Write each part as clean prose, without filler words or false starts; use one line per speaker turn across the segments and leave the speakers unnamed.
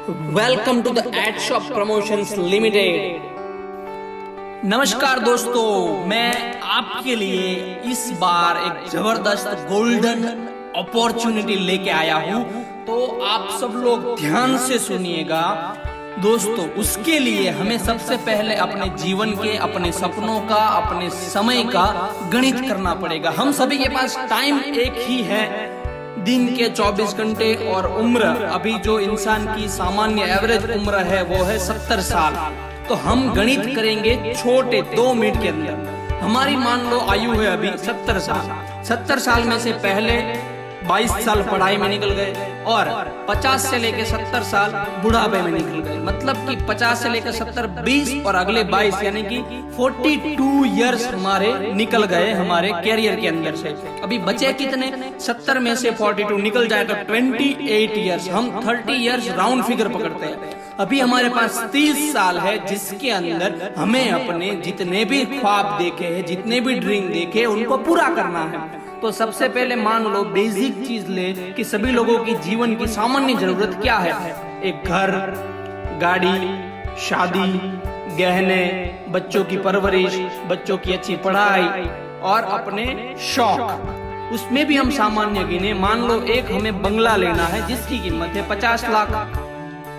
Welcome to the ad shop promotions limited.
नमस्कार दोस्तों, मैं आपके लिए इस बार एक जबरदस्त गोल्डन अपॉर्चुनिटी लेके आया हूँ, तो आप सब लोग ध्यान से सुनिएगा। दोस्तों, उसके लिए हमें सबसे पहले अपने जीवन के, अपने सपनों का, अपने समय का गणित करना पड़ेगा। हम सभी के पास टाइम एक ही है, दिन के 24 घंटे, और उम्र अभी जो इंसान की सामान्य एवरेज उम्र है वो है 70 साल। तो हम गणित करेंगे छोटे 2 मिनट के अंदर। हमारी मान लो आयु है अभी 70 साल। 70 साल में से पहले 22 साल पढ़ाई में निकल गए और 50 से लेकर 70 साल बुढ़ापे में निकल गए। मतलब कि 50 से लेकर 70 20 और अगले 22 यानी कि 42 इयर्स हमारे निकल गए हमारे कैरियर के अंदर से। अभी बचे कितने? 70 में से 42 निकल जाए तो 28 इयर्स। हम 30 इयर्स राउंड फिगर पकड़ते हैं। अभी हमारे पास 30 साल है, जिसके अंदर हमें अपने जितने भी ख्वाब देखे हैं, जितने भी ड्रीम देखे, उनको पूरा करना है। तो सबसे पहले मान लो बेसिक चीज ले कि सभी लोगों की जीवन की सामान्य जरूरत क्या है? एक घर, गाड़ी, शादी, गहने, बच्चों की परवरिश, बच्चों की अच्छी पढ़ाई और अपने शौक। उसमें भी हम सामान्य गिने। मान लो एक हमें बंगला लेना है जिसकी कीमत है 50 लाख।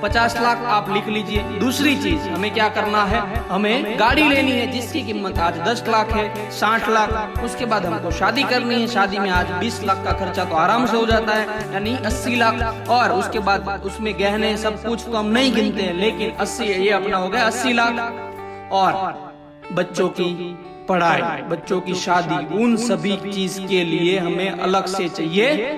50 लाख आप लिख लीजिए। दूसरी चीज हमें क्या करना है? हमें गाड़ी लेनी है जिसकी कीमत आज 10 लाख है, 60 लाख। उसके बाद हमको शादी करनी है। शादी में आज 20 लाख का खर्चा तो आराम से हो जाता है, यानी 80 लाख। और उसके बाद उसमें गहने सब कुछ तो हम नहीं गिनते हैं, लेकिन 80 ये अपना हो गया 80 लाख। और बच्चों की पढ़ाई, बच्चों की शादी, उन सभी चीज के लिए हमें अलग से चाहिए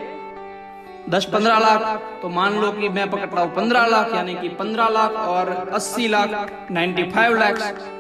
10-15 लाख। तो मान लो कि मैं पकड़ रहा हूँ 15 लाख, यानी कि 15 लाख और 80 लाख 95 लाख।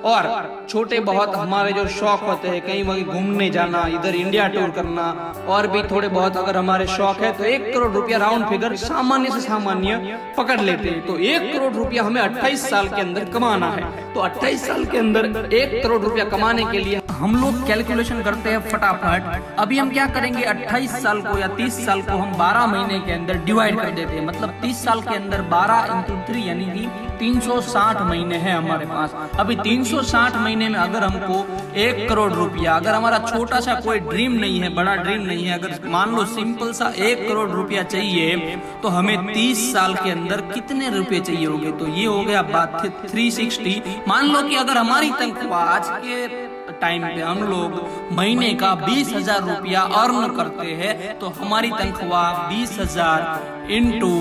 और छोटे बहुत हमारे जो शौक होते हैं, कहीं वहीं घूमने जाना, इधर इंडिया टूर करना, और भी थोड़े बहुत अगर हमारे शौक है तो 1 करोड़ रुपया राउंड फिगर सामान्य से सामान्य पकड़ लेते हैं। तो 1 करोड़ रुपया हमें 28 साल के अंदर कमाना है। तो 28 साल के अंदर 1 करोड़ रुपया कमाने के लिए हम लोग कैलकुलेशन करते हैं फटाफट। अभी हम क्या करेंगे? 28 साल को या 30 साल को हम 12 महीने के अंदर डिवाइड कर देते हैं। मतलब 30 साल के अंदर 12 × 3 यानी कि 360 महीने हैं हमारे पास। अभी 360 महीने में अगर हमको 1 करोड़ रुपया, अगर हमारा छोटा सा कोई ड्रीम नहीं है, बड़ा ड्रीम नहीं है, अगर मान लो सिंपल सा 1 करोड़ रुपया चाहिए, तो हमें 30 साल के अंदर कितने रुपए चाहिए होंगे? तो ये हो गया बात 360। मान लो कि अगर हमारी तनख्वाह आज के टाइम पे हम लोग महीने का 20,000 रुपया अर्न करते हैं, तो हमारी तनख्वाह 20,000 इंटू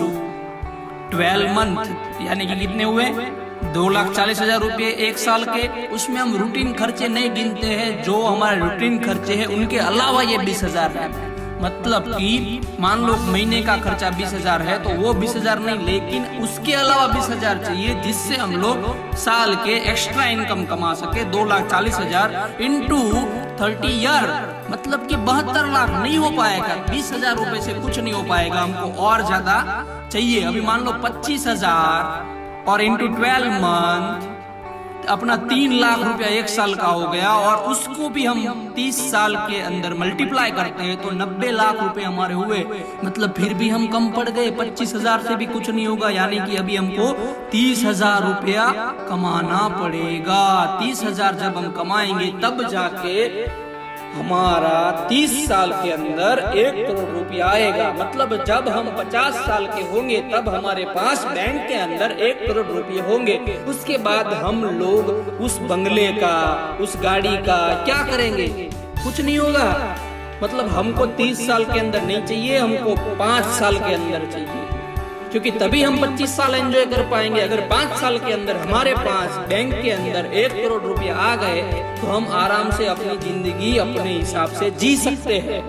12 मंथ यानी कि कितने हुए? 2,40,000 रुपये 1 साल के। उसमें हम रूटीन खर्चे नहीं गिनते हैं। जो हमारे रूटीन खर्चे हैं उनके अलावा ये 20,000 है। मतलब कि मान लो महीने का खर्चा 20,000 है, तो वो 20,000 नहीं, लेकिन उसके अलावा 20,000 चाहिए, जिससे हम लोग साल के एक्स्ट्रा इनकम कमा सके। 2,40,000 इंटू 30 ईयर, मतलब कि 72 लाख। नहीं हो पाएगा, 20,000 रुपए से कुछ नहीं हो पाएगा, हमको और ज्यादा चाहिए। अभी मान लो 25,000 और इंटू 12 मंथ अपना 3 लाख रुपया 1 साल का हो गया। और उसको भी हम 30 साल के अंदर मल्टीप्लाई करते हैं तो 90 लाख रुपए हमारे हुए। मतलब फिर भी हम कम पड़ गए, 25,000 से भी कुछ नहीं होगा, यानी कि अभी हमको 30,000 रुपया कमाना पड़ेगा। 30,000 जब हम कमाएंगे तब जाके हमारा 30 साल के अंदर 1 करोड़ रुपया आएगा। मतलब जब हम 50 साल के होंगे तब हमारे पास बैंक के अंदर 1 करोड़ रुपये होंगे। उसके बाद हम लोग उस बंगले का, उस गाड़ी का क्या करेंगे? कुछ नहीं होगा। मतलब हमको 30 साल के अंदर नहीं चाहिए, हमको 5 साल के अंदर चाहिए, क्योंकि तभी हम 25 साल एंजॉय कर पाएंगे। अगर 5 साल के अंदर हमारे पास बैंक के अंदर 1 करोड़ रुपया आ गए तो हम आराम से अपनी जिंदगी अपने हिसाब से जी सकते हैं।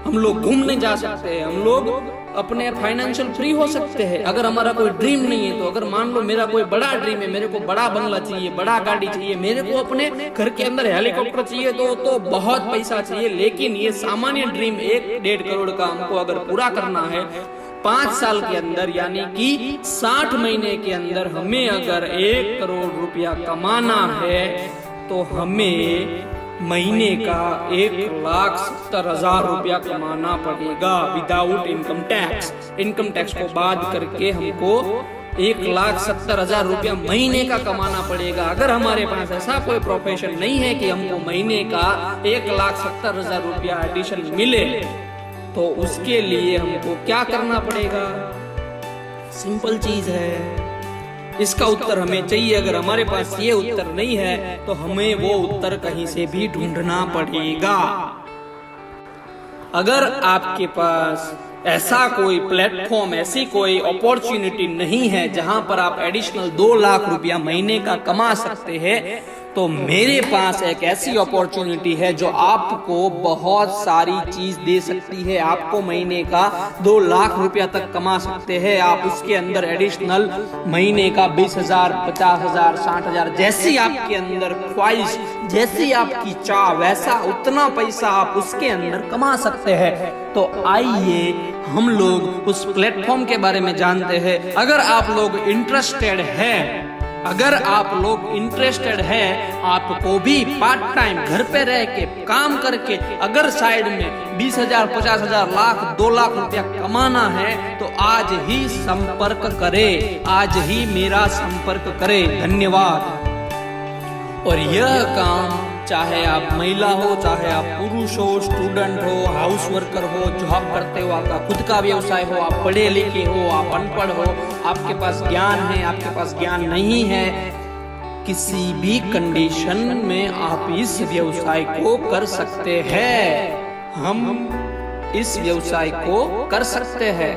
हम लोग घूमने जा सकते हैं, हम लोग अपने फाइनेंशियल फ्री हो सकते हैं। अगर हमारा कोई ड्रीम नहीं है, तो अगर मान लो मेरा कोई बड़ा ड्रीम है, मेरे को बड़ा बंगला चाहिए, बड़ा गाड़ी चाहिए, मेरे को अपने घर के अंदर हेलीकॉप्टर चाहिए, तो बहुत पैसा चाहिए। लेकिन ये सामान्य ड्रीम 1-1.5 करोड़ का हमको अगर पूरा करना है 5 साल के अंदर, यानी कि 60 महीने के अंदर हमें अगर 1 करोड़ रुपया कमाना है, तो हमें महीने का 1,70,000 रुपया कमाना पड़ेगा without income tax. Income tax को बाद करके हमको
1,70,000 रुपया महीने का कमाना पड़ेगा। अगर हमारे पास ऐसा कोई प्रोफेशन नहीं है कि हमको महीने का 1,70,000 रुपया एडिशन मिले, तो उसके लिए हमको क्या करना पड़ेगा? सिंपल चीज है, इसका उत्तर हमें चाहिए। अगर हमारे पास ये उत्तर नहीं है तो हमें वो उत्तर कहीं से भी ढूंढना पड़ेगा। अगर आपके पास ऐसा कोई प्लेटफॉर्म, ऐसी कोई अपॉर्चुनिटी नहीं है जहां पर आप एडिशनल 2 लाख रुपया महीने का कमा सकते हैं, तो मेरे पास एक ऐसी अपॉर्चुनिटी है जो आपको बहुत सारी चीज दे सकती है। आपको महीने का 2 लाख रुपया तक कमा सकते हैं आप। उसके अंदर एडिशनल महीने का 20,000, 50,000, 60,000, जैसी आपके अंदर ख्वाहिश, जैसी आपकी चाह, वैसा उतना पैसा आप उसके अंदर कमा सकते हैं। तो आइए हम लोग उस प्लेटफॉर्म के बारे में जानते हैं। अगर आप लोग इंटरेस्टेड है, आपको भी पार्ट टाइम घर पे रह के काम करके अगर साइड में 20,000, 50,000, लाख, 2 लाख रुपया कमाना है, तो आज ही संपर्क करें, आज ही मेरा संपर्क करें। धन्यवाद। और यह काम चाहे आप महिला हो, चाहे आप पुरुष हो, स्टूडेंट हो, हाउस वर्कर हो, जॉब करते हो, आपका खुद का व्यवसाय हो, आप पढ़े लिखे हो, आप अनपढ़ हो, आपके पास ज्ञान है, आपके पास ज्ञान नहीं है, किसी भी कंडीशन में आप इस व्यवसाय को कर सकते हैं। हम इस व्यवसाय को कर सकते हैं।